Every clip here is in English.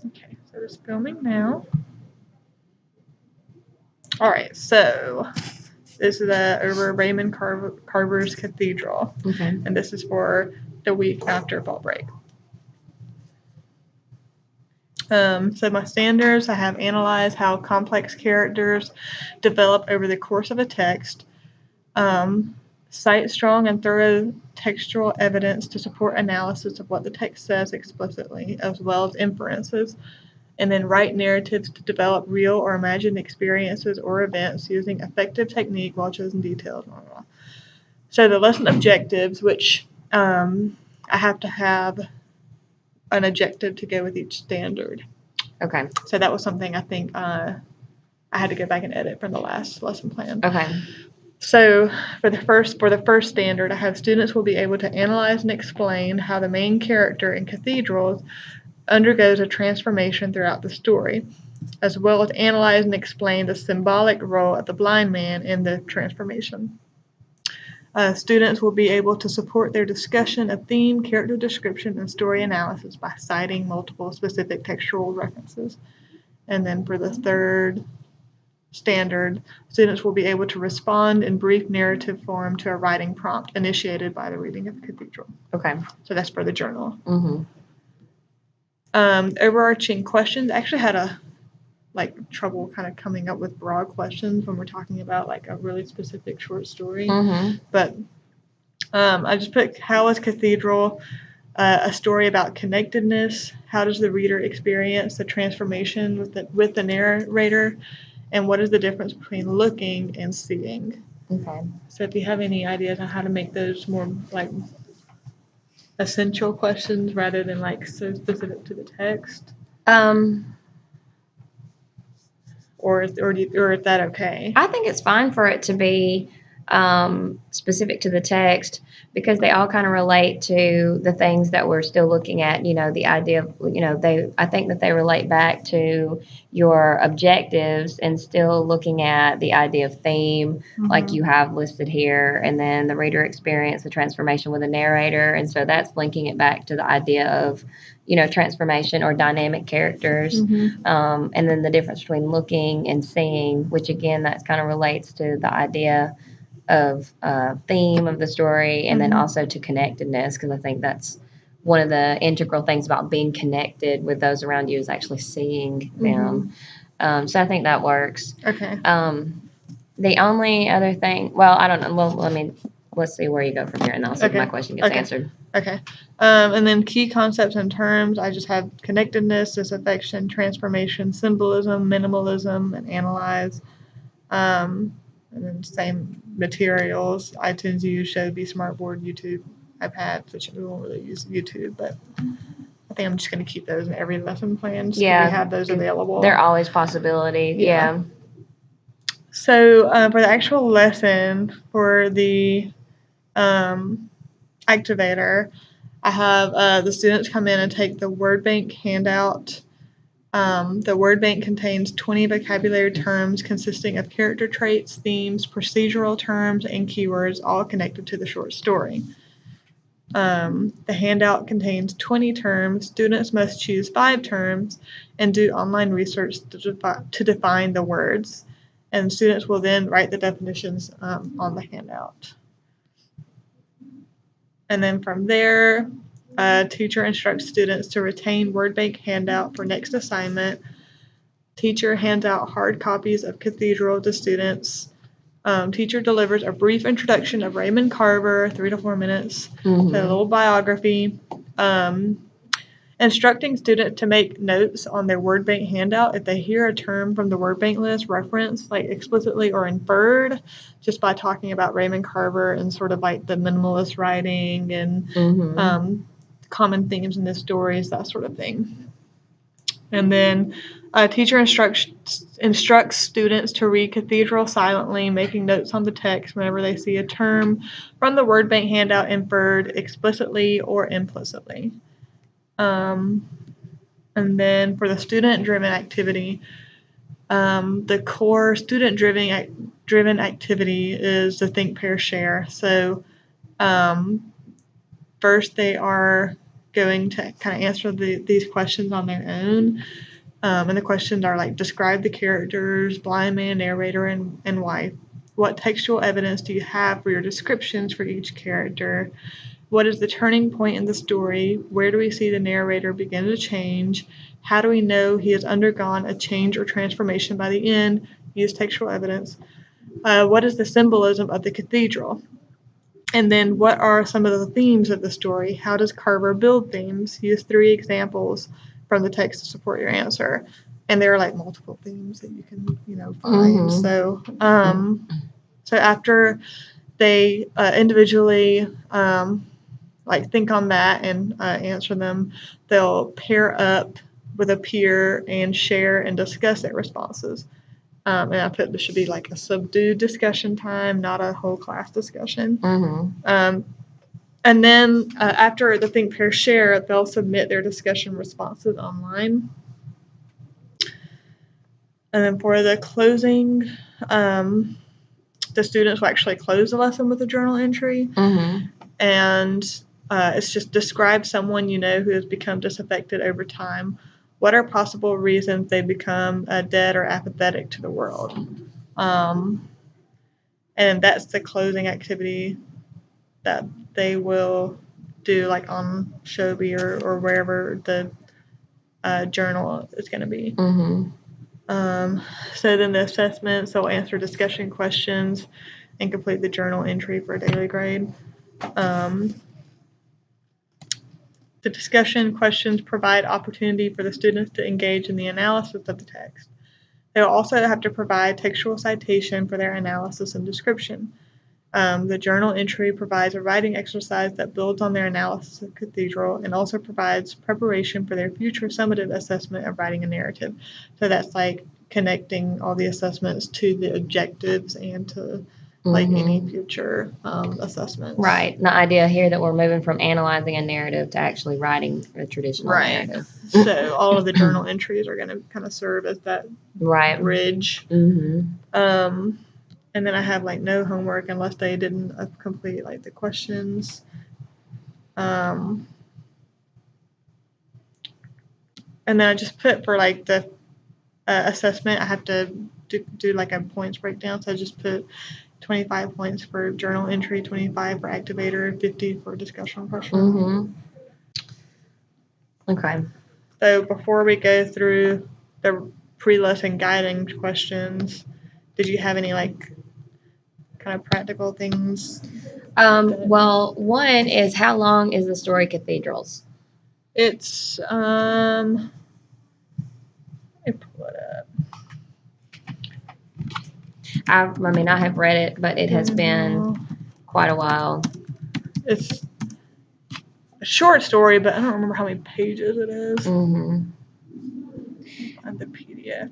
Okay, so it's filming now. All right, so this is over Raymond Carver's Cathedral, Okay. and this is for the week after fall break. So my standards, I have analyzed how complex characters develop over the course of a text, um, cite strong and thorough textual evidence to support analysis of what the text says explicitly, as well as inferences, and then write narratives to develop real or imagined experiences or events using effective technique while choosing details. Blah, blah, blah. So the lesson objectives, which I have to have an objective to go with each standard. Okay. So that was something I think I had to go back and edit from the last lesson plan. Okay. So for the first standard, I have students will be able to analyze and explain how the main character in Cathedrals undergoes a transformation throughout the story, as well as analyze and explain the symbolic role of the blind man in the transformation. Students will be able to support their discussion of theme, character description, and story analysis by citing multiple specific textual references. And then for the third standard, students will be able to respond in brief narrative form to a writing prompt initiated by the reading of the cathedral. Okay. So that's for the journal. Mm-hmm. Overarching questions. I actually had a trouble kind of coming up with broad questions when we're talking about like a really specific short story. Mm-hmm. But I just put, how is Cathedral a story about connectedness? How does the reader experience the transformation with the narrator? And what is the difference between looking and seeing? Okay. So if you have any ideas on how to make those more like essential questions rather than like so specific to the text, or is that okay? I think it's fine for it to be specific to the text because they all kind of relate to the things that we're still looking at. You know, the idea of, you know, I think that they relate back to your objectives and still looking at the idea of theme, like you have listed here, and then the reader experience, the transformation with a narrator. And so that's linking it back to the idea of, you know, transformation or dynamic characters. And then the difference between looking and seeing, which again, that kind of relates to the idea of theme of the story, and then also to connectedness, because I think that's one of the integral things about being connected with those around you is actually seeing them. So I think that works. Okay. The only other thing, well, I don't know. Well, let's see where you go from here, and I'll see if my question gets answered. Okay. And then key concepts and terms, I just have connectedness, disaffection, transformation, symbolism, minimalism, and analyze. And then same materials, iTunes, Shobi, Smartboard, YouTube, iPad, which we won't really use YouTube, but I think I'm just going to keep those in every lesson plan. So we have those available. They're always possibility. Yeah. So for the actual lesson, for the activator, I have the students come in and take the word bank handout. The word bank contains 20 vocabulary terms consisting of character traits, themes, procedural terms, and keywords, all connected to the short story. The handout contains 20 terms. Students must choose 5 terms and do online research to define the words. And students will then write the definitions on the handout. And then from there, teacher instructs students to retain word bank handout for next assignment. Teacher hands out hard copies of Cathedral to students. Teacher delivers a brief introduction of Raymond Carver, 3 to 4 minutes, a little biography. Instructing students to make notes on their word bank handout if they hear a term from the word bank list referenced, like explicitly or inferred, just by talking about Raymond Carver and sort of like the minimalist writing and common themes in the stories, that sort of thing. And then a teacher instructs students to read Cathedral silently, making notes on the text whenever they see a term from the word bank handout inferred explicitly or implicitly. And then for the student-driven activity, the core student-driven activity is the think, pair, share. So first they are going to kind of answer these questions on their own. And the questions are like, describe the characters, blind man, narrator, and wife. What textual evidence do you have for your descriptions for each character? What is the turning point in the story? Where do we see the narrator begin to change? How do we know he has undergone a change or transformation by the end? Use textual evidence. What is the symbolism of the cathedral? And then what are some of the themes of the story? How does Carver build themes? Use 3 examples from the text to support your answer. And there are like multiple themes that you can, find. Mhm. So after they individually think on that and answer them, they'll pair up with a peer and share and discuss their responses. And I put this should be like a subdued discussion time, not a whole class discussion. Mhm. And then after the think, pair, share, they'll submit their discussion responses online. And then for the closing, the students will actually close the lesson with a journal entry. Mhm. And it's just describe someone you know who has become disaffected over time. What are possible reasons they become dead or apathetic to the world? And that's the closing activity that they will do, like on Shobi or wherever the journal is going to be. Mhm. So then the assessments, they'll answer discussion questions and complete the journal entry for a daily grade. The discussion questions provide opportunity for the students to engage in the analysis of the text. They will also have to provide textual citation for their analysis and description. The journal entry provides a writing exercise that builds on their analysis of Cathedral and also provides preparation for their future summative assessment of writing a narrative. So that's like connecting all the assessments to the objectives and to any future assessments. Right. The idea here that we're moving from analyzing a narrative to actually writing a traditional narrative. So all of the journal entries are going to kind of serve as that bridge. Mm-hmm. And then I have no homework unless they didn't complete the questions. And then I just put for the assessment, I have to do a points breakdown. So I just put 25 points for journal entry, 25 for activator, 50 for discussion question. Okay. So before we go through the pre-lesson guiding questions, did you have any kind of practical things? Well, one is, how long is the story Cathedrals? It's let me pull it up. I have read it, but it has been quite a while. It's a short story, but I don't remember how many pages it is. Mm-hmm. On the PDF.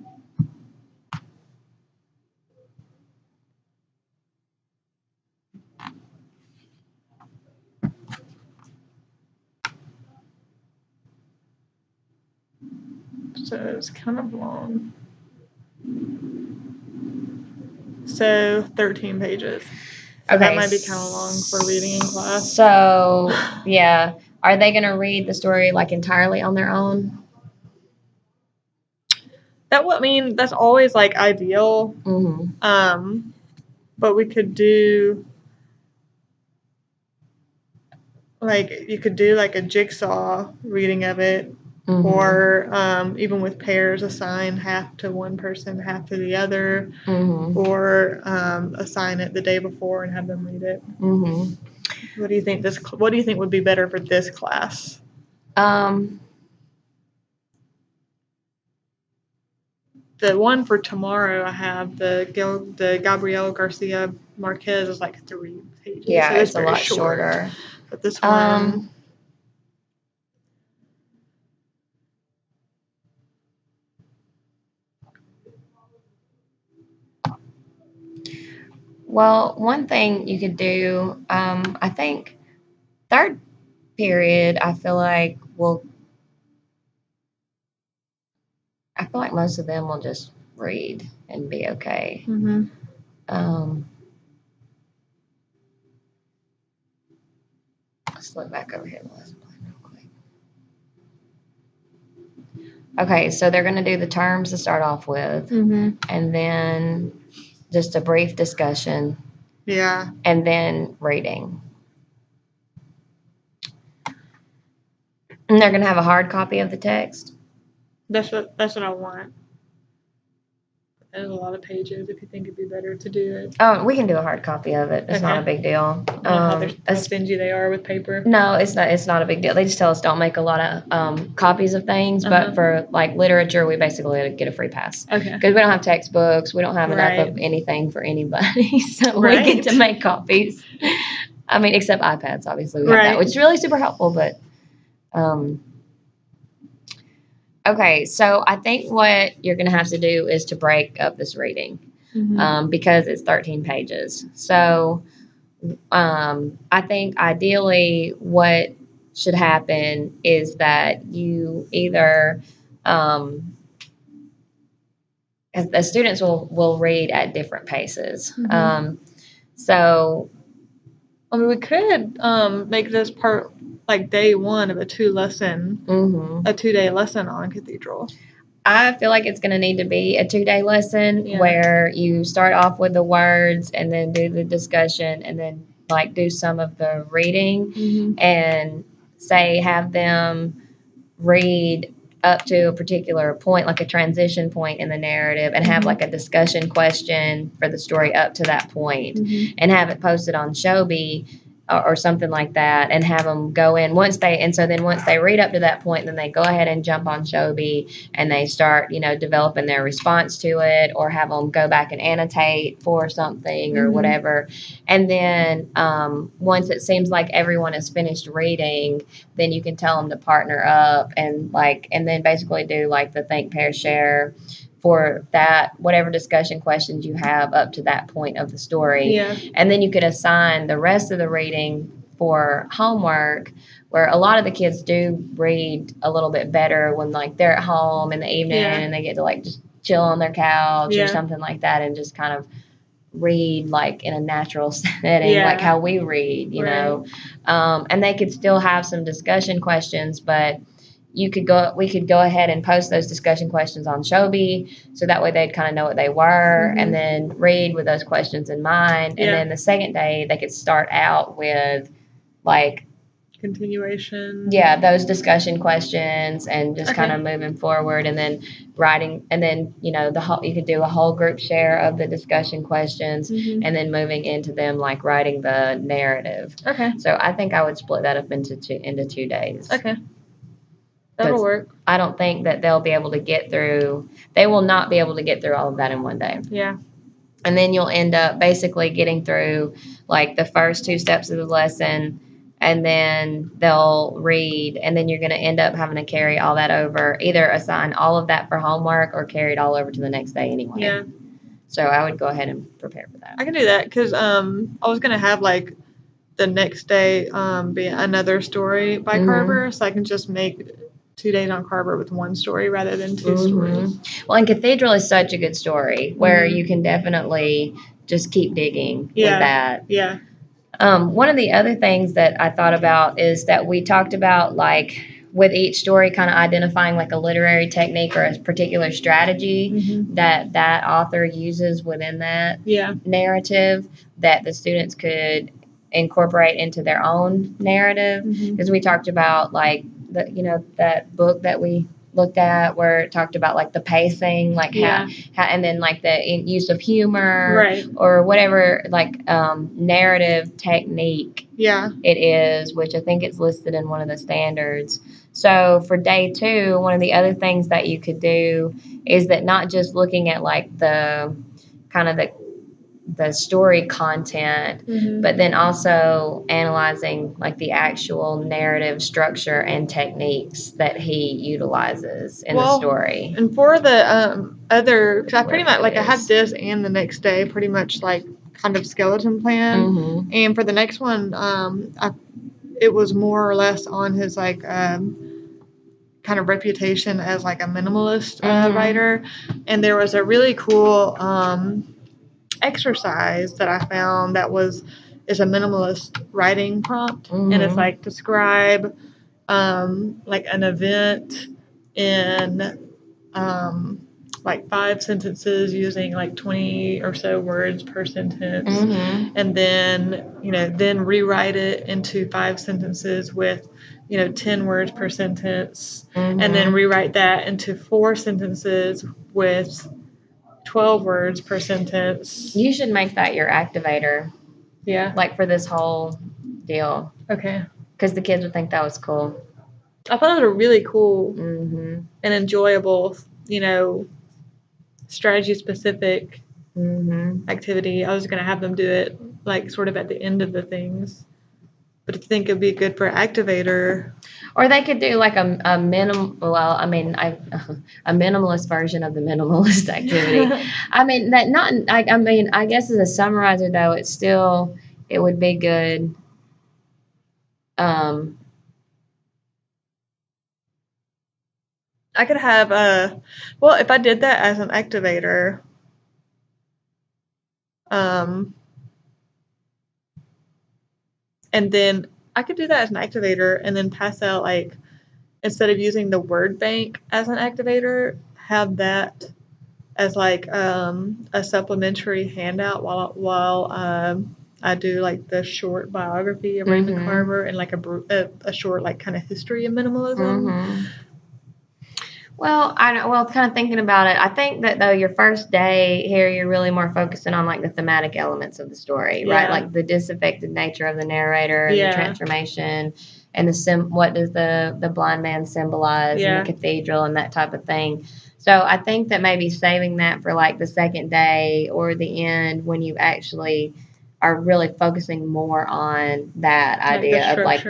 So it's kind of long. So 13 pages. So that might be kind of long for reading in class. So, yeah. Are they going to read the story entirely on their own? That's always ideal. Mm-hmm. But we could do you could do a jigsaw reading of it. Mm-hmm. Or even with pairs, assign half to one person, half to the other. Mm-hmm. Or assign it the day before and have them read it. Mm-hmm. What do you think would be better for this class? The one for tomorrow, I have the Gabriel Garcia Marquez is 3 pages. Yeah, so it's a lot shorter. But this one. Well, one thing you could do, I think, third period, I feel like most of them will just read and be okay. Mm-hmm. Let's look back over here at the lesson plan real quick. Okay, so they're going to do the terms to start off with, and then just a brief discussion, Yeah. and then reading. And they're going to have a hard copy of the text. That's what I want. There's a lot of pages. If you think it'd be better to do it. Oh, we can do a hard copy of it. It's not a big deal. How stingy they are with paper. No, it's not. It's not a big deal. They just tell us don't make a lot of copies of things. But for like literature, we basically get a free pass. Okay. Because we don't have textbooks. We don't have enough of anything for anybody, so we get to make copies. I mean, except iPads, obviously we have that, which is really super helpful. But okay, so I think what you're going to have to do is to break up this reading because it's 13 pages. So I think ideally what should happen is that you either the students will read at different paces. So I mean, we could make this part like day one of a 2-day lesson on Cathedral. I feel like it's going to need to be a 2-day lesson where you start off with the words and then do the discussion and then like do some of the reading and say have them read up to a particular point, like a transition point in the narrative, and have like a discussion question for the story up to that point, and have it posted on Shobi or something like that, and have them go in once they read up to that point, then they go ahead and jump on Shobi and they start, developing their response to it, or have them go back and annotate for something or whatever. And then once it seems like everyone has finished reading, then you can tell them to partner up and then basically do like the think, pair, share for that, whatever discussion questions you have up to that point of the story. Yeah. And then you could assign the rest of the reading for homework, where a lot of the kids do read a little bit better when like they're at home in the evening and they get to like just chill on their couch or something like that and just kind of read like in a natural setting, like how we read, you know. And they could still have some discussion questions, but we could go ahead and post those discussion questions on Shobi, so that way they'd kind of know what they were, and then read with those questions in mind. And then the second day they could start out with like continuation. Yeah, those discussion questions and just kind of moving forward, and then writing, and then you could do a whole group share of the discussion questions, and then moving into them like writing the narrative. Okay. So I think I would split that up into 2 days. Okay. That'll work. I don't think that they will not be able to get through all of that in one day. Yeah. And then you'll end up basically getting through like the first 2 steps of the lesson, and then they'll read, and then you're going to end up having to carry all that over, either assign all of that for homework or carry it all over to the next day anyway. Yeah. So I would go ahead and prepare for that. I can do that because I was going to have like the next day be another story by Carver, so I can just make 2 days on Carver with one story rather than 2 stories. Well, and Cathedral is such a good story where you can definitely just keep digging with that. Yeah. One of the other things that I thought about is that we talked about like with each story kind of identifying like a literary technique or a particular strategy that author uses within that narrative that the students could incorporate into their own narrative. Because we talked about like that book that we looked at where it talked about like the pacing, like how and then like the use of humor or whatever like narrative technique it is, which I think it's listed in one of the standards. So for day 2, one of the other things that you could do is that not just looking at like the kind of the story content, but then also analyzing like the actual narrative structure and techniques that he utilizes in the story. And for the other, because I pretty much like I have this and the next day pretty much like kind of skeleton plan, and for the next one, it was more or less on his like kind of reputation as like a minimalist writer, and there was a really cool exercise that I found that is a minimalist writing prompt, and it's like describe like an event in like 5 sentences using like 20 or so words per sentence, and then then rewrite it into 5 sentences with 10 words per sentence, and then rewrite that into 4 sentences with 12 words per sentence. You should make that your activator, Yeah. like for this whole deal, Okay. because the kids would think that was cool. I thought it was a really cool Mm-hmm. and enjoyable, strategy specific Mm-hmm. activity. I was going to have them do it like sort of at the end of the things. But I think it'd be good for activator. Or they could do like a minimalist version of the minimalist activity. I mean that not. I guess as a summarizer though, it would be good. I could have well, if I did that as an activator, and then I could do that as an activator and then pass out, like, instead of using the word bank as an activator, have that as like a supplementary handout while I do like the short biography of Raymond Carver and like a short like kind of history of minimalism. Well, kind of thinking about it, I think that though your first day here, you're really more focusing on like the thematic elements of the story, right? Like the disaffected nature of the narrator and the transformation and what does the blind man symbolize and the cathedral and that type of thing. So I think that maybe saving that for like the second day or the end when you actually are really focusing more on that idea of like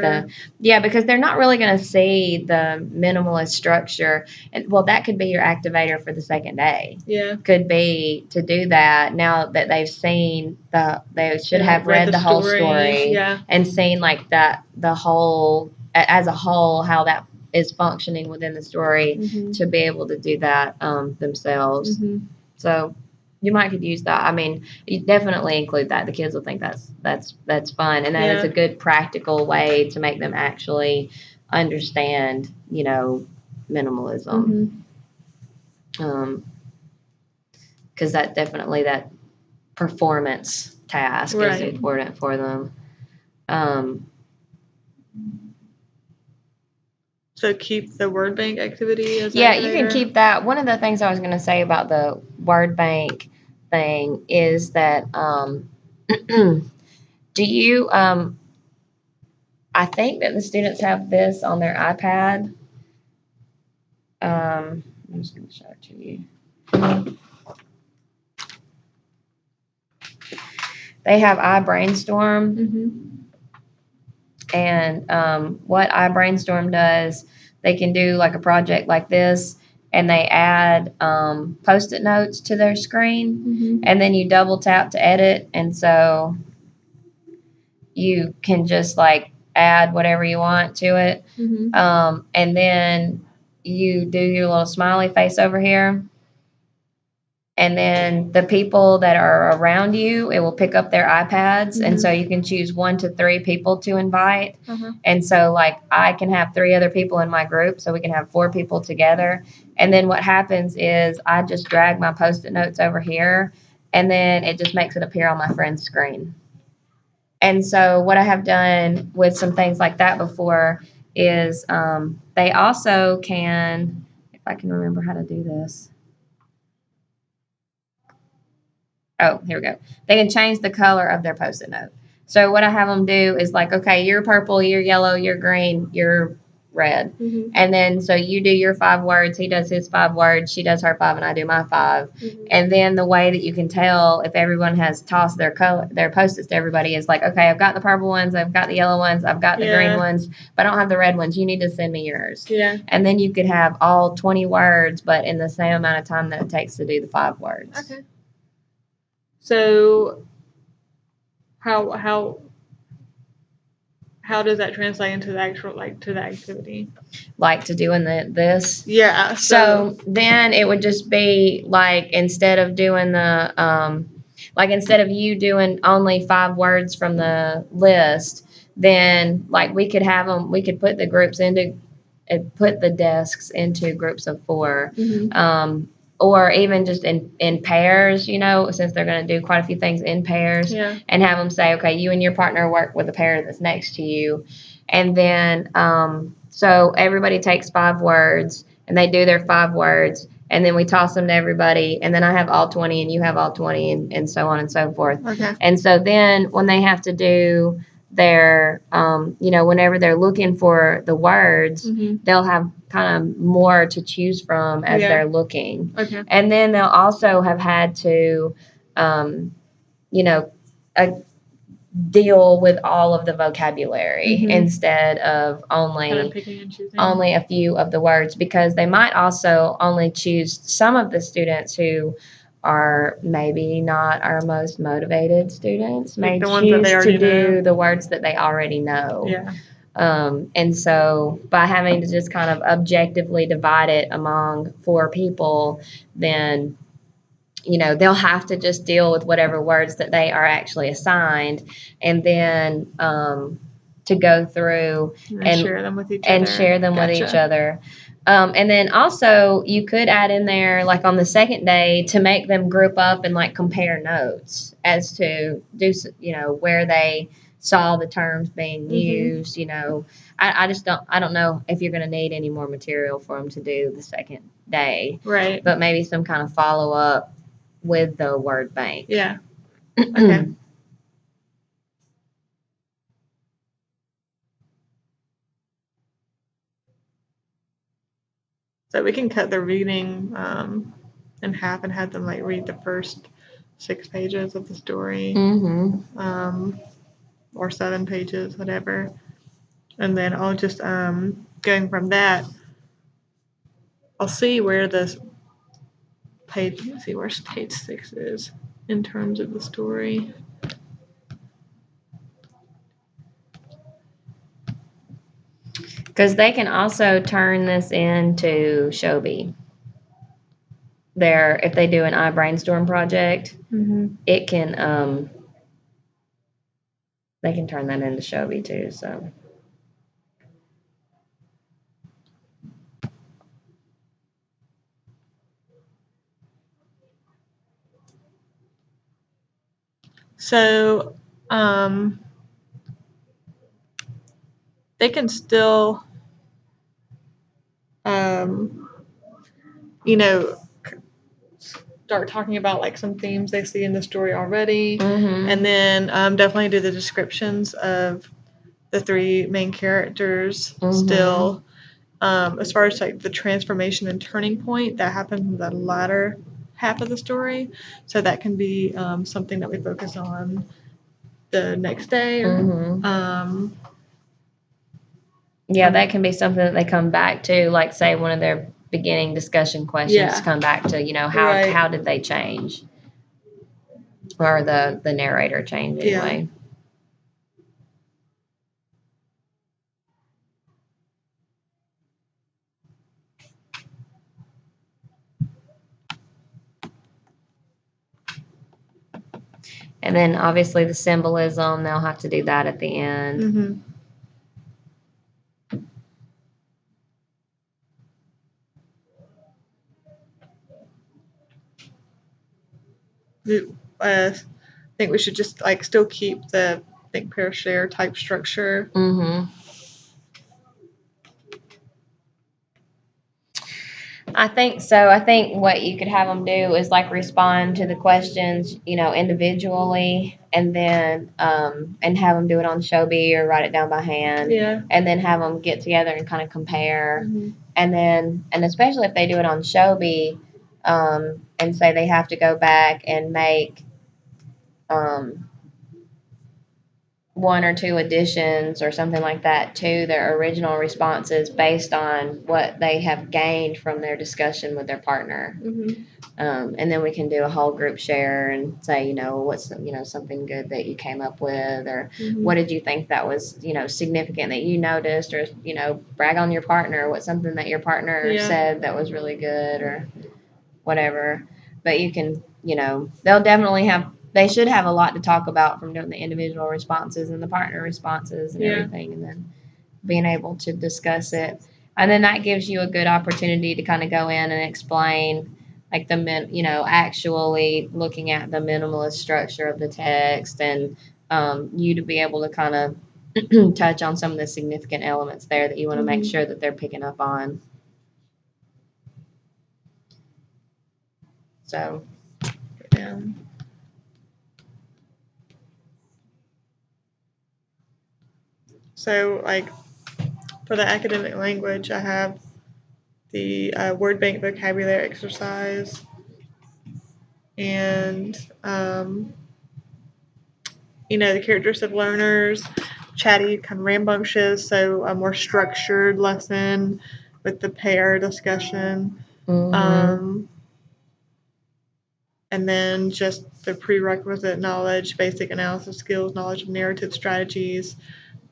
because they're not really going to see the minimalist structure. And well, that could be your activator for the second day. Yeah. Could be to do that now that they've seen they should have read the whole story and seen like that, the whole, as a whole, how that is functioning within the story to be able to do that themselves. So you might could use that. I mean, you definitely include that. The kids will think that's fun, and that is a good practical way to make them actually understand, minimalism. Because that definitely that performance task is important for them. So keep the word bank activity as you can keep that. One of the things I was going to say about the word bank thing is that do you I think that the students have this on their iPad. I'm just going to show it to you. They have iBrainstorm. And what iBrainstorm does, they can do like a project like this, and they add Post-it notes to their screen, and then you double tap to edit, and so you can just like add whatever you want to it, and then you do your little smiley face over here. And then the people that are around you, it will pick up their iPads. And so you can choose 1 to 3 people to invite. And so like I can have 3 other people in my group, so we can have 4 people together. And then what happens is I just drag my Post-it notes over here, and then it just makes it appear on my friend's screen. And so what I have done with some things like that before is they also can, if I can remember how to do this. Oh, here we go. They can change the color of their Post-it note. So what I have them do is like, okay, you're purple, you're yellow, you're green, you're red. And then so you do your 5 words, he does his 5 words, she does her 5, and I do my 5. And then the way that you can tell if everyone has tossed their Post-its to everybody is like, okay, I've got the purple ones, I've got the yellow ones, I've got the green ones, but I don't have the red ones. You need to send me yours. And then you could have all 20 words, but in the same amount of time that it takes to do the 5 words. Okay. So how does that translate into the actual, like, to the activity? Like to doing this? Yeah. So then it would just be like, instead of doing the instead of you doing only 5 words from the list, then like we could put the groups into put the desks into groups of 4, Mm-hmm. or even just in pairs, since they're going to do quite a few things in pairs, Yeah. and have them say, okay, you and your partner work with a pair that's next to you. And then, so everybody takes 5 words and they do their 5 words, and then we toss them to everybody, and then I have all 20 and you have all 20, and so on and so forth. Okay. And so then when they have to do their, whenever they're looking for the words, Mm-hmm. they'll have kind of more to choose from as Yeah. they're looking. Okay. And then they'll also have had to, you know, deal with all of the vocabulary Mhm. instead of Kind of picking and choosing. only a few of the words, because they might also only choose some of the students who are maybe not our most motivated students, Like may the ones that they choose to already do know. the words that they already know. Yeah. And so by having to just kind of objectively divide it among 4 people, then they'll have to just deal with whatever words that they are actually assigned, and then to go through And share them with each and other. share them with each Gotcha. other. And then also you could add in there, like on the second day, to make them group up and like compare notes as to where they saw the terms being used. I just don't know if you're going to need any more material for them to do the second day, Right. but maybe some kind of follow up with the word bank. Yeah. Okay. So we can cut the reading in half and have them like read the first 6 pages of the story, or 7 pages, whatever. And then I'll just going from that, I'll see where this page. Let's see where page 6 is in terms of the story. Because they can also turn this into Shobi. If they do an iBrainstorm project, it can they can turn that into Shobi too. So. So, they can still, start talking about like some themes they see in the story already, and then definitely do the descriptions of the 3 main characters still. As far as like the transformation and turning point that happens in the latter half of the story, so that can be something that we focus on the next day. Yeah, that can be something that they come back to, like say one of their beginning discussion questions come back to, how did they change? Or the narrator change anyway. And then obviously the symbolism, they'll have to do that at the end. I think we should just like still keep the think, pair, share type structure. I think so. I think what you could have them do is like respond to the questions, individually, and then and have them do it on Shobi or write it down by hand. Yeah. And then have them get together and kind of compare. And especially if they do it on Shobi, and say they have to go back and make 1 or 2 additions or something like that to their original responses based on what they have gained from their discussion with their partner. And then we can do a whole group share and say, what's something good that you came up with, or what did you think that was significant that you noticed, or brag on your partner, what's something that your partner said that was really good, or whatever. But you can, they'll definitely they should have a lot to talk about from doing the individual responses and the partner responses and everything, and then being able to discuss it. And then that gives you a good opportunity to kind of go in and explain, like actually looking at the minimalist structure of the text, and you to be able to kind of touch on some of the significant elements there that you want to make sure that they're picking up on. So, yeah. So, like, for the academic language, I have the word bank vocabulary exercise, and the characteristics of learners, chatty, kind of rambunctious, so a more structured lesson with the pair discussion. And then just the prerequisite knowledge, basic analysis skills, knowledge of narrative strategies,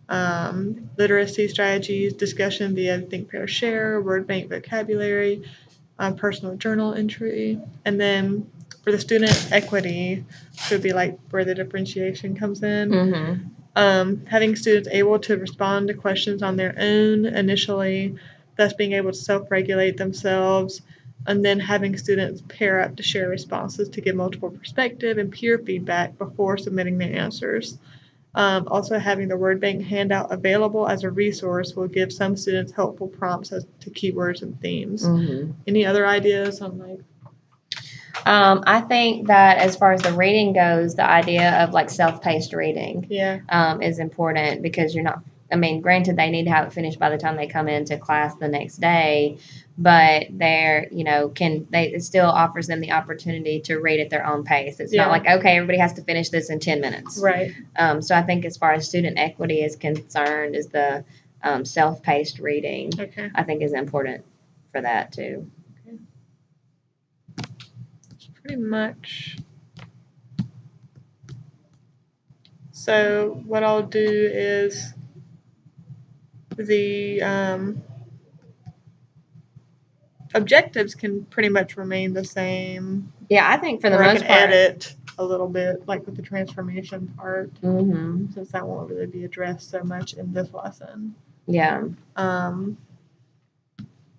literacy strategies, discussion via think, pair, share, word bank vocabulary, personal journal entry. And then for the student equity, should be like where the differentiation comes in. Having students able to respond to questions on their own initially, thus being able to self-regulate themselves, and then having students pair up to share responses to give multiple perspective and peer feedback before submitting their answers. Also, having the word bank handout available as a resource will give some students helpful prompts as to keywords and themes. Any other ideas on like? I think that as far as the reading goes, the idea of like self-paced reading is important, because you're not, I mean, granted, they need to have it finished by the time they come into class the next day, but it still offers them the opportunity to read at their own pace. It's not like, okay, everybody has to finish this in 10 minutes. Right. So I think as far as student equity is concerned, is the self-paced reading, I think is important for that too. Pretty much. So what I'll do is the objectives can pretty much remain the same. Yeah, I think for the most part. I can edit a little bit, like with the transformation part, since that won't really be addressed so much in this lesson. Yeah.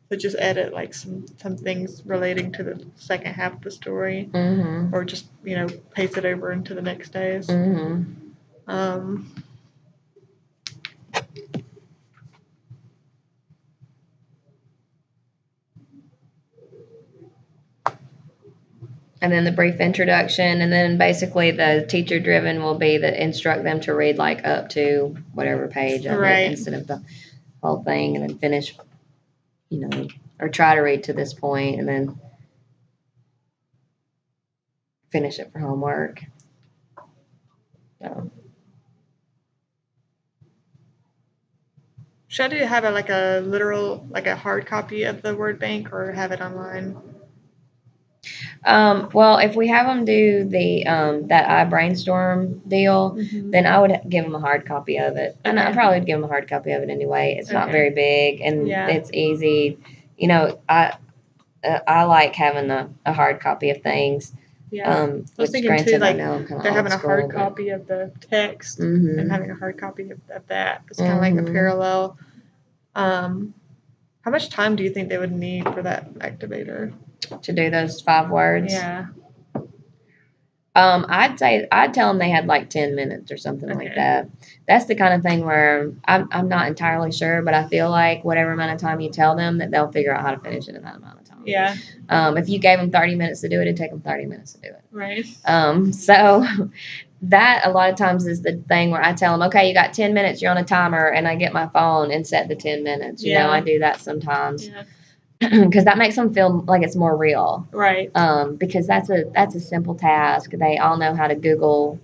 So just edit like some things relating to the second half of the story, or just paste it over into the next days. And then the brief introduction, and then basically the teacher driven will be the instruct them to read like up to whatever page of it instead of the whole thing, and then finish, or try to read to this point and then finish it for homework. So. Should I have a literal, like a hard copy of the word bank, or have it online? Well, if we have them do the that iBrainstorm deal, then I would give them a hard copy of it, and I probably would give them a hard copy of it anyway. It's not very big, and it's easy. I like having a hard copy of things. Yeah. I was thinking too, like they're having a hard copy of the text and having a hard copy of that. It's kind of like a parallel. How much time do you think they would need for that activator? To do those 5 words? Yeah. I'd tell them they had like 10 minutes or something like that. That's the kind of thing where I'm not entirely sure, but I feel like whatever amount of time you tell them, that they'll figure out how to finish it in that amount of time. Yeah. If you gave them 30 minutes to do it, it'd take them 30 minutes to do it. Right. So that a lot of times is the thing where I tell them, okay, you got 10 minutes, you're on a timer, and I get my phone and set the 10 minutes. I do that sometimes. Yeah. Because that makes them feel like it's more real, right? Because that's a simple task. They all know how to Google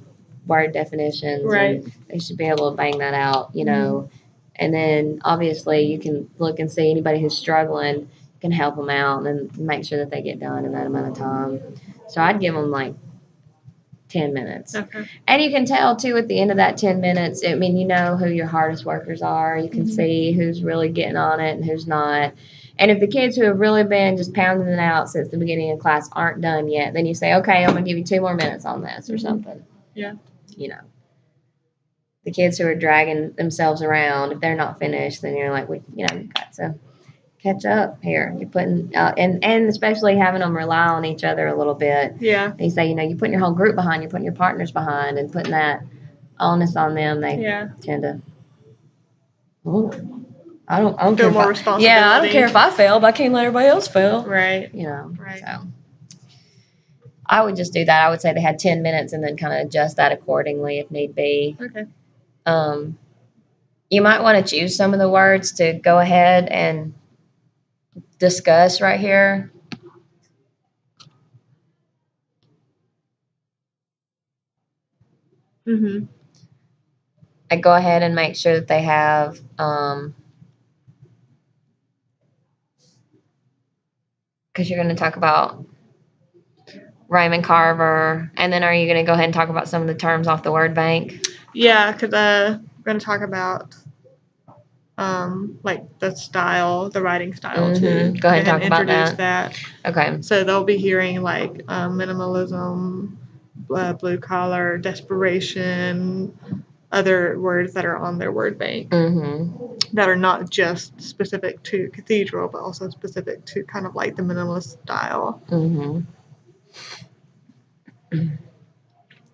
word definitions, right? And they should be able to bang that out, And then obviously you can look and see anybody who's struggling, can help them out and make sure that they get done in that amount of time. So I'd give them like 10 minutes. Okay. And you can tell too at the end of that 10 minutes. I mean, who your hardest workers are. You can see who's really getting on it and who's not. And if the kids who have really been just pounding it out since the beginning of class aren't done yet, then you say, okay, I'm going to give you 2 more minutes on this or something. Yeah. The kids who are dragging themselves around, if they're not finished, then you're like, you've got to catch up here. You're putting, and especially having them rely on each other a little bit. Yeah. You say, you're putting your whole group behind, you're putting your partners behind, and putting that onus on them. They tend to. Ooh, I don't Feel care. more responsibility. I don't care if I fail, but I can't let everybody else fail. Right. Right. So I would just do that. I would say they had 10 minutes and then kind of adjust that accordingly if need be. Okay. You might want to choose some of the words to go ahead and discuss right here. Mm-hmm. And go ahead and make sure that they have because you're going to talk about Raymond Carver, and then are you going to go ahead and talk about some of the terms off the word bank? Yeah, because we're going to talk about like the style, the writing style too. Go ahead and talk about introduce that. Okay. So they'll be hearing like minimalism, blue collar, desperation, other words that are on their word bank that are not just specific to Cathedral, but also specific to kind of like the minimalist style.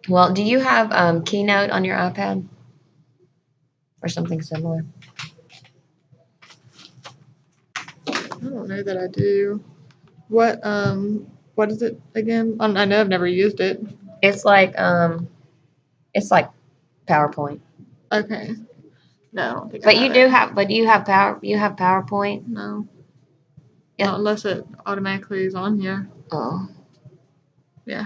Well, do you have Keynote on your iPad or something similar? I don't know that I do. What is it again? I know I've never used it. It's like PowerPoint. Okay. No, I don't think. But you do have. But you have PowerPoint. No. Yeah. Not unless it automatically is on here. Oh. Yeah.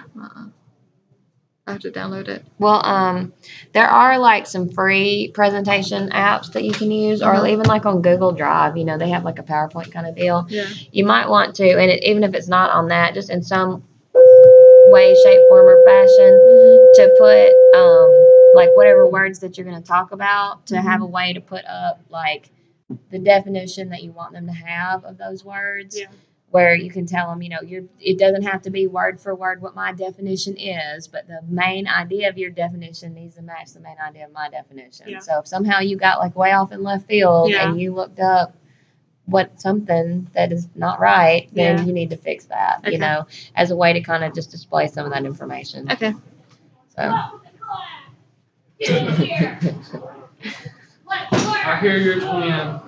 I have to download it. Well, there are like some free presentation apps that you can use, or even like on Google Drive. They have like a PowerPoint kind of deal. Yeah. You might want to, and even if it's not on that, just in some way, shape, form, or fashion, to put like whatever words that you're going to talk about, to have a way to put up like the definition that you want them to have of those words. Yeah. Where you can tell them, it doesn't have to be word for word what my definition is, but the main idea of your definition needs to match the main idea of my definition. Yeah. So if somehow you got like way off in left field and you looked up something that is not right, then you need to fix that, as a way to kind of just display some of that information. Okay. So. I hear your twin.